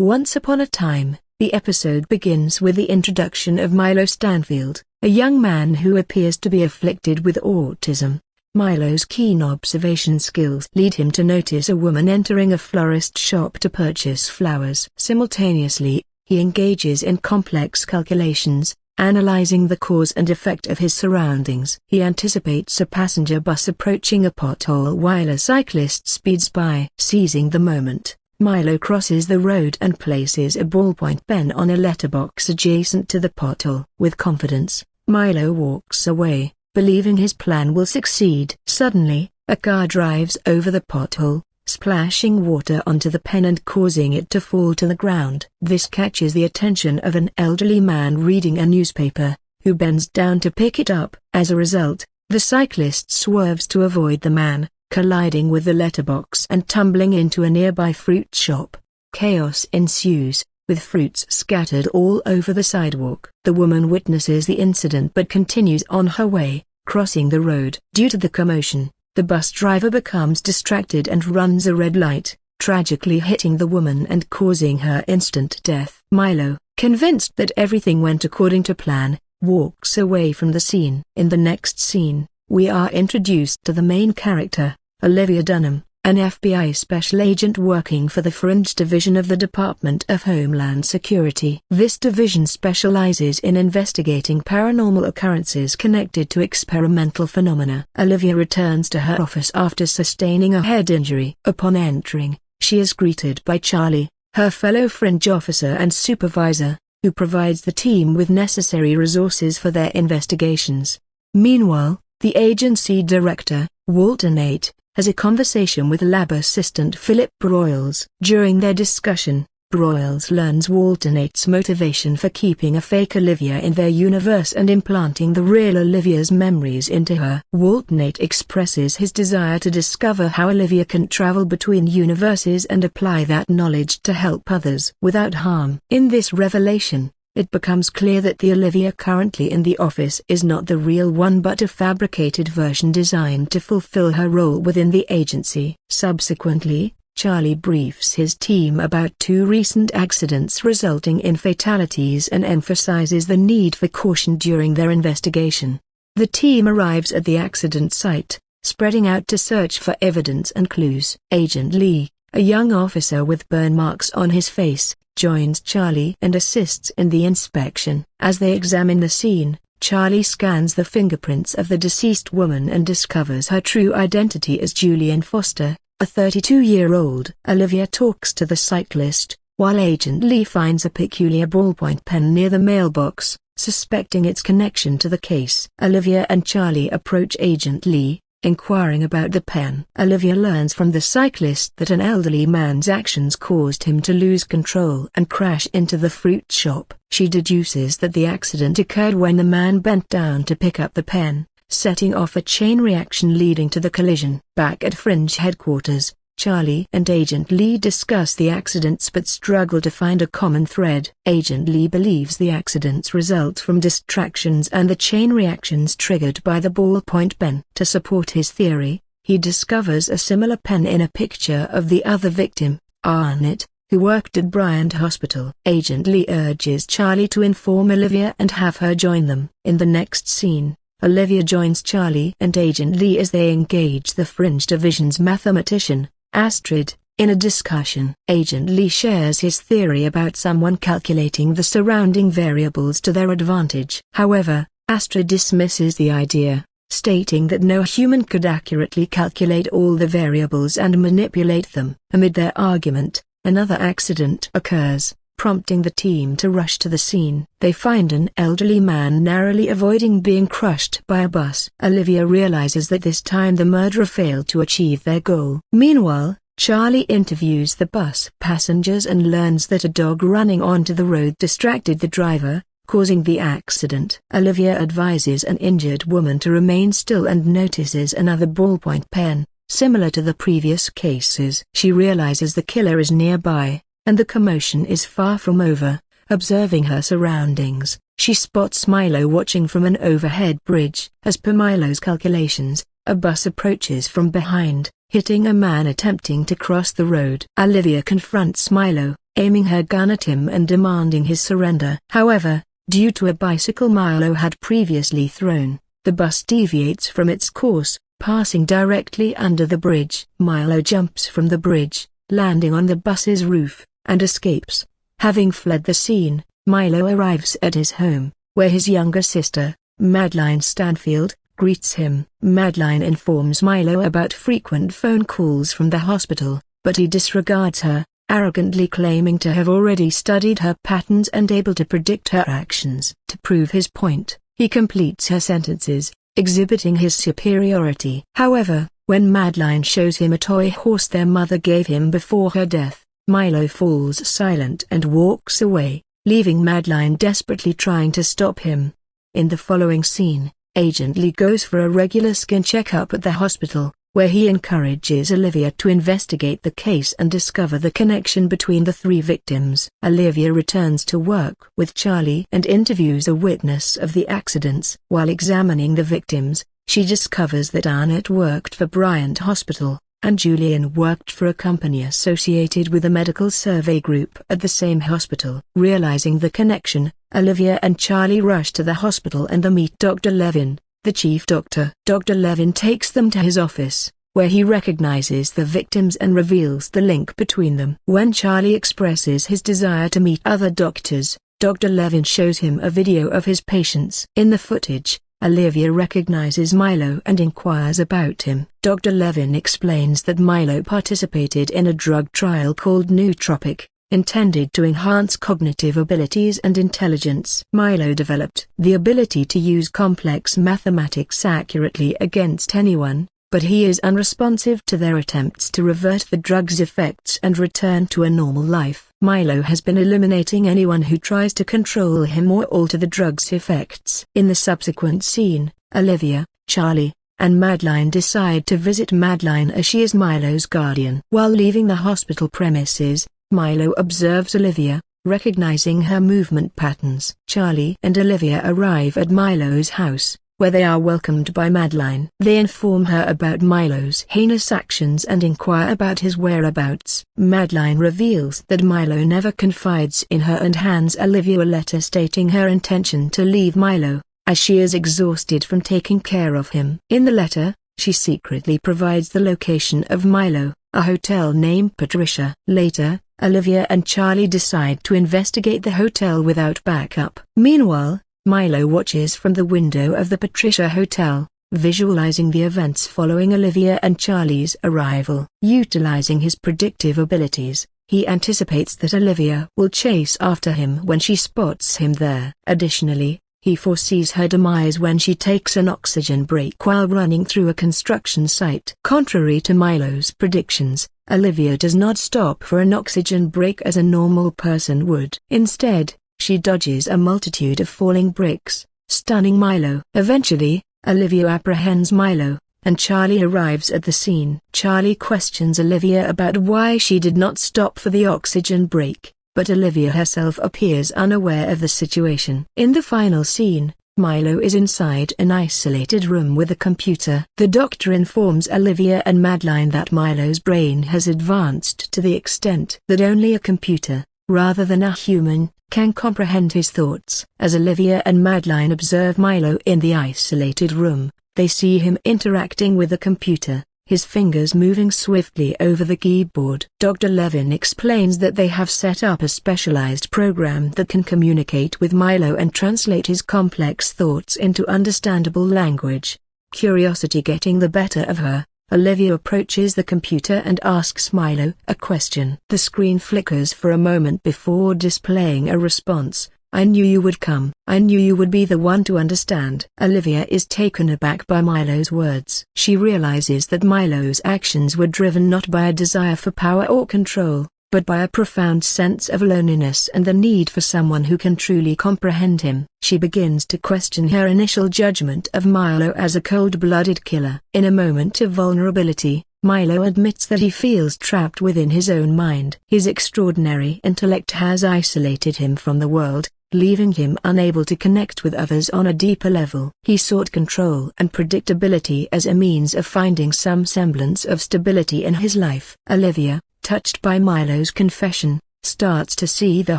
Once upon a time, the episode begins with the introduction of Milo Stanfield, a young man who appears to be afflicted with autism. Milo's keen observation skills lead him to notice a woman entering a florist shop to purchase flowers. Simultaneously, he engages in complex calculations, analyzing the cause and effect of his surroundings. He anticipates a passenger bus approaching a pothole while a cyclist speeds by. Seizing the moment, Milo crosses the road and places a ballpoint pen on a letterbox adjacent to the pothole. With confidence, Milo walks away, believing his plan will succeed. Suddenly, a car drives over the pothole, splashing water onto the pen and causing it to fall to the ground. This catches the attention of an elderly man reading a newspaper, who bends down to pick it up. As a result, the cyclist swerves to avoid the man, colliding with the letterbox and tumbling into a nearby fruit shop. Chaos ensues, with fruits scattered all over the sidewalk. The woman witnesses the incident but continues on her way, crossing the road. Due to the commotion, the bus driver becomes distracted and runs a red light, tragically hitting the woman and causing her instant death. Milo, convinced that everything went according to plan, walks away from the scene. In the next scene, we are introduced to the main character, Olivia Dunham, an FBI special agent working for the Fringe Division of the Department of Homeland Security. This division specializes in investigating paranormal occurrences connected to experimental phenomena. Olivia returns to her office after sustaining a head injury. Upon entering, she is greeted by Charlie, her fellow Fringe officer and supervisor, who provides the team with necessary resources for their investigations. Meanwhile, the agency director, Walter Nate, has a conversation with lab assistant Philip Broyles. During their discussion, Broyles learns Walter Nate's motivation for keeping a fake Olivia in their universe and implanting the real Olivia's memories into her. Walter Nate expresses his desire to discover how Olivia can travel between universes and apply that knowledge to help others without harm. In this revelation, it becomes clear that the Olivia currently in the office is not the real one but a fabricated version designed to fulfill her role within the agency. Subsequently, Charlie briefs his team about 2 recent accidents resulting in fatalities and emphasizes the need for caution during their investigation. The team arrives at the accident site, spreading out to search for evidence and clues. Agent Lee, a young officer with burn marks on his face, joins Charlie and assists in the inspection. As they examine the scene, Charlie scans the fingerprints of the deceased woman and discovers her true identity as Julianne Foster, a 32-year-old. Olivia talks to the cyclist, while Agent Lee finds a peculiar ballpoint pen near the mailbox, suspecting its connection to the case. Olivia and Charlie approach Agent Lee, inquiring about the pen. Olivia learns from the cyclist that an elderly man's actions caused him to lose control and crash into the fruit shop. She deduces that the accident occurred when the man bent down to pick up the pen, setting off a chain reaction leading to the collision. Back at Fringe headquarters, Charlie and Agent Lee discuss the accidents but struggle to find a common thread. Agent Lee believes the accidents result from distractions and the chain reactions triggered by the ballpoint pen. To support his theory, he discovers a similar pen in a picture of the other victim, Arnett, who worked at Bryant Hospital. Agent Lee urges Charlie to inform Olivia and have her join them. In the next scene, Olivia joins Charlie and Agent Lee as they engage the Fringe Division's mathematician, Astrid, in a discussion. Agent Lee shares his theory about someone calculating the surrounding variables to their advantage. However, Astrid dismisses the idea, stating that no human could accurately calculate all the variables and manipulate them. Amid their argument, another accident occurs, prompting the team to rush to the scene. They find an elderly man narrowly avoiding being crushed by a bus. Olivia realizes that this time the murderer failed to achieve their goal. Meanwhile, Charlie interviews the bus passengers and learns that a dog running onto the road distracted the driver, causing the accident. Olivia advises an injured woman to remain still and notices another ballpoint pen, similar to the previous cases. She realizes the killer is nearby, and the commotion is far from over. Observing her surroundings, she spots Milo watching from an overhead bridge. As per Milo's calculations, a bus approaches from behind, hitting a man attempting to cross the road. Olivia confronts Milo, aiming her gun at him and demanding his surrender. However, due to a bicycle Milo had previously thrown, the bus deviates from its course, passing directly under the bridge. Milo jumps from the bridge, landing on the bus's roof, and escapes. Having fled the scene, Milo arrives at his home, where his younger sister, Madeline Stanfield, greets him. Madeline informs Milo about frequent phone calls from the hospital, but he disregards her, arrogantly claiming to have already studied her patterns and able to predict her actions. To prove his point, he completes her sentences, exhibiting his superiority. However, when Madeline shows him a toy horse their mother gave him before her death, Milo falls silent and walks away, leaving Madeline desperately trying to stop him. In the following scene, Agent Lee goes for a regular skin checkup at the hospital, where he encourages Olivia to investigate the case and discover the connection between the three victims. Olivia returns to work with Charlie and interviews a witness of the accidents. While examining the victims, she discovers that Annette worked for Bryant Hospital, and Julian worked for a company associated with a medical survey group at the same hospital. Realizing the connection, Olivia and Charlie rush to the hospital and meet Dr. Levin, the chief doctor. Dr. Levin takes them to his office, where he recognizes the victims and reveals the link between them. When Charlie expresses his desire to meet other doctors, Dr. Levin shows him a video of his patients. In the footage, Olivia recognizes Milo and inquires about him. Dr. Levin explains that Milo participated in a drug trial called Nootropic, intended to enhance cognitive abilities and intelligence. Milo developed the ability to use complex mathematics accurately against anyone, but he is unresponsive to their attempts to revert the drug's effects and return to a normal life. Milo has been eliminating anyone who tries to control him or alter the drug's effects. In the subsequent scene, Olivia, Charlie, and Madeline decide to visit Madeline as she is Milo's guardian. While leaving the hospital premises, Milo observes Olivia, recognizing her movement patterns. Charlie and Olivia arrive at Milo's house, where they are welcomed by Madeline. They inform her about Milo's heinous actions and inquire about his whereabouts. Madeline reveals that Milo never confides in her and hands Olivia a letter stating her intention to leave Milo, as she is exhausted from taking care of him. In the letter, she secretly provides the location of Milo, a hotel named Patricia. Later, Olivia and Charlie decide to investigate the hotel without backup. Meanwhile, Milo watches from the window of the Patricia Hotel, visualizing the events following Olivia and Charlie's arrival. Utilizing his predictive abilities, he anticipates that Olivia will chase after him when she spots him there. Additionally, he foresees her demise when she takes an oxygen break while running through a construction site. Contrary to Milo's predictions, Olivia does not stop for an oxygen break as a normal person would. Instead, she dodges a multitude of falling bricks, stunning Milo. Eventually, Olivia apprehends Milo, and Charlie arrives at the scene. Charlie questions Olivia about why she did not stop for the oxygen break, but Olivia herself appears unaware of the situation. In the final scene, Milo is inside an isolated room with a computer. The doctor informs Olivia and Madeline that Milo's brain has advanced to the extent that only a computer, rather than a human, can comprehend his thoughts. As Olivia and Madeline observe Milo in the isolated room, they see him interacting with the computer, his fingers moving swiftly over the keyboard. Dr. Levin explains that they have set up a specialized program that can communicate with Milo and translate his complex thoughts into understandable language. Curiosity getting the better of her, Olivia approaches the computer and asks Milo a question. The screen flickers for a moment before displaying a response. "I knew you would come. I knew you would be the one to understand." Olivia is taken aback by Milo's words. She realizes that Milo's actions were driven not by a desire for power or control, but by a profound sense of loneliness and the need for someone who can truly comprehend him. She begins to question her initial judgment of Milo as a cold-blooded killer. In a moment of vulnerability, Milo admits that he feels trapped within his own mind. His extraordinary intellect has isolated him from the world, leaving him unable to connect with others on a deeper level. He sought control and predictability as a means of finding some semblance of stability in his life. Olivia, touched by Milo's confession, starts to see the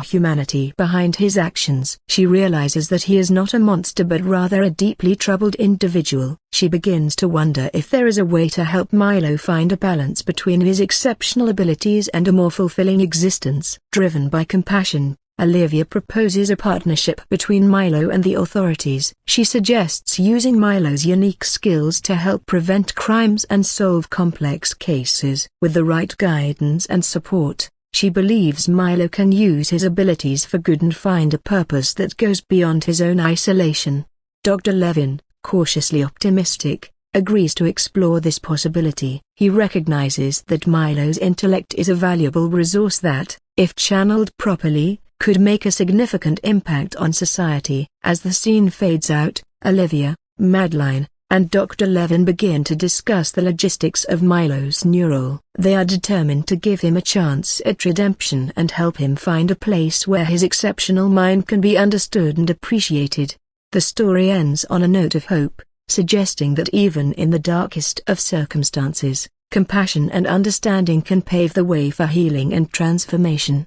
humanity behind his actions. She realizes that he is not a monster but rather a deeply troubled individual. She begins to wonder if there is a way to help Milo find a balance between his exceptional abilities and a more fulfilling existence. Driven by compassion, Olivia proposes a partnership between Milo and the authorities. She suggests using Milo's unique skills to help prevent crimes and solve complex cases. With the right guidance and support, she believes Milo can use his abilities for good and find a purpose that goes beyond his own isolation. Dr. Levin, cautiously optimistic, agrees to explore this possibility. He recognizes that Milo's intellect is a valuable resource that, if channeled properly, could make a significant impact on society. As the scene fades out, Olivia, Madeline, and Dr. Levin begin to discuss the logistics of Milo's new role. They are determined to give him a chance at redemption and help him find a place where his exceptional mind can be understood and appreciated. The story ends on a note of hope, suggesting that even in the darkest of circumstances, compassion and understanding can pave the way for healing and transformation.